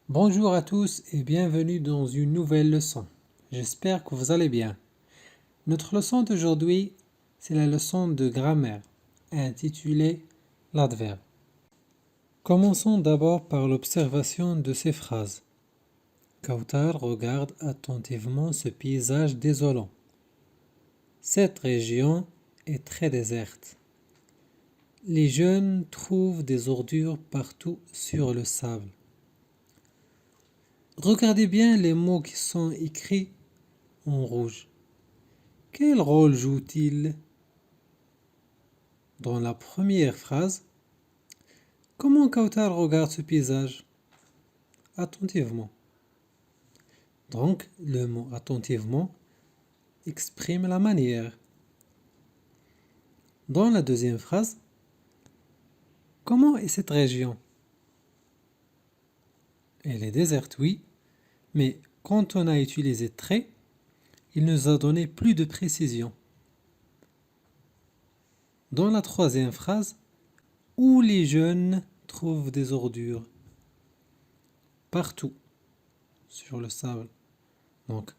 Bonjour à tous et bienvenue dans une nouvelle leçon. J'espère que vous allez bien. Notre leçon d'aujourd'hui, c'est la leçon de grammaire, intitulée l'adverbe. Commençons d'abord par l'observation de ces phrases. Kautar regarde attentivement ce paysage désolant. Cette région est très déserte. Les jeunes trouvent des ordures partout sur le sable. Regardez bien les mots qui sont écrits en rouge. Quel rôle joue-t-il dans la première phrase? Comment Kautar regarde ce paysage? Attentivement. Donc, le mot attentivement exprime la manière. Dans la deuxième phrase, comment est cette région? Elle est déserte, oui, mais quand on a utilisé très, il nous a donné plus de précision. Dans la troisième phrase, où les jeunes trouvent des ordures? Partout, sur le sable. Donc,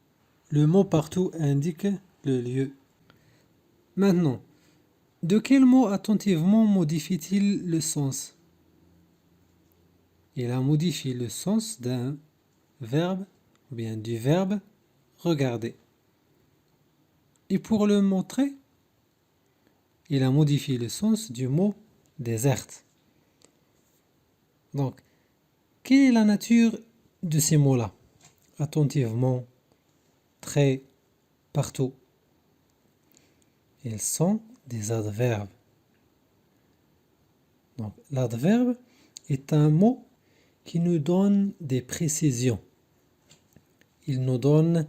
le mot partout indique le lieu. Maintenant, de quel mot attentivement modifie-t-il le sens? Il a modifié le sens d'un verbe, ou bien du verbe regarder. Et pour le montrer, il a modifié le sens du mot déserte. Donc, quelle est la nature de ces mots-là? Attentivement, très, partout. Ils sont des adverbes. Donc, l'adverbe est un mot qui nous donne des précisions. Il nous donne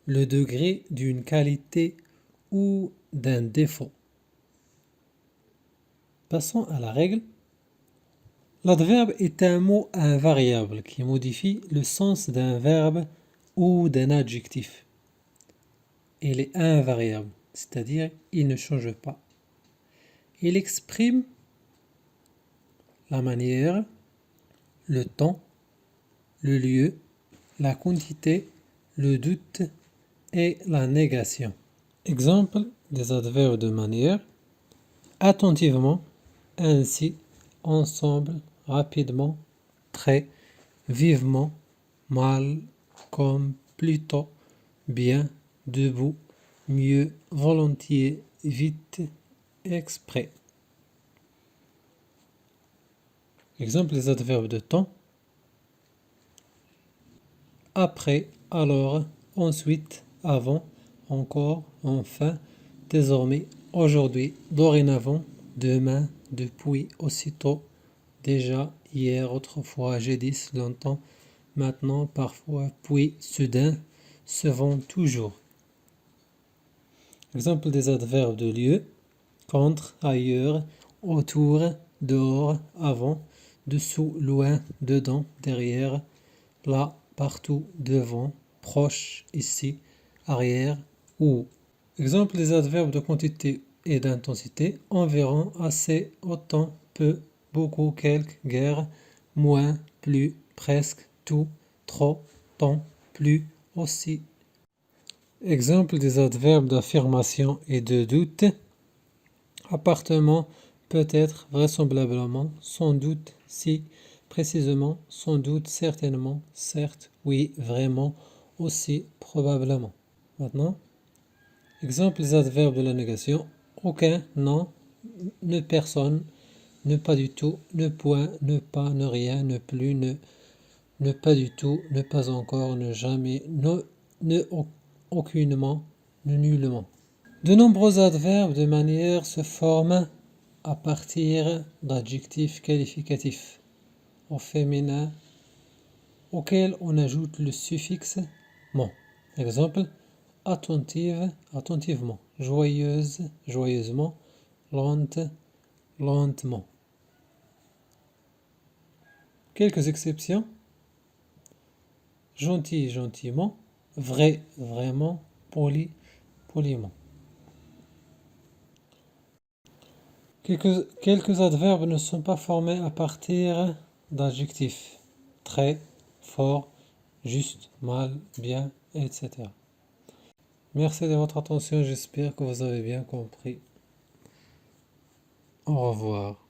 le degré d'une qualité ou d'un défaut. Passons à la règle. L'adverbe est un mot invariable qui modifie le sens d'un verbe ou d'un adjectif. Il est invariable, c'est-à-dire il ne change pas. Il exprime la manière, le temps, le lieu, la quantité, le doute et la négation. Exemple des adverbes de manière: attentivement, ainsi, ensemble, rapidement, très, vivement, mal, comme, plutôt, bien, debout, mieux, volontiers, vite, exprès. Exemple des adverbes de temps: après, alors, ensuite, avant, encore, enfin, désormais, aujourd'hui, dorénavant, demain, depuis, aussitôt, déjà, hier, autrefois, jadis, longtemps, maintenant, parfois, puis, soudain, souvent, toujours. Exemple des adverbes de lieu: contre, ailleurs, autour, dehors, avant, dessous, loin, dedans, derrière, là, partout, devant, proche, ici, arrière, où. Exemple des adverbes de quantité et d'intensité: environ, assez, autant, peu, beaucoup, quelque, guère, moins, plus, presque, tout, trop, tant, plus, aussi. Exemple des adverbes d'affirmation et de doute: apparemment, peut-être, vraisemblablement, sans doute, si, précisément, sans doute, certainement, certes, oui, vraiment, aussi, probablement. Maintenant, exemple des adverbes de la négation: aucun, non, ne personne, ne pas du tout, ne point, ne pas, ne rien, ne plus, ne pas du tout, ne pas encore, ne jamais, ne aucunement, ne nullement. De nombreux adverbes de manière se forment à partir d'adjectifs qualificatifs au féminin auxquels on ajoute le suffixe ment. Exemple: attentive, attentivement, joyeuse, joyeusement, lente, lentement. Quelques exceptions: gentil, gentiment, vrai, vraiment, poli, poliment. Quelques adverbes ne sont pas formés à partir d'adjectifs: très, fort, juste, mal, bien, etc. Merci de votre attention, j'espère que vous avez bien compris. Au revoir.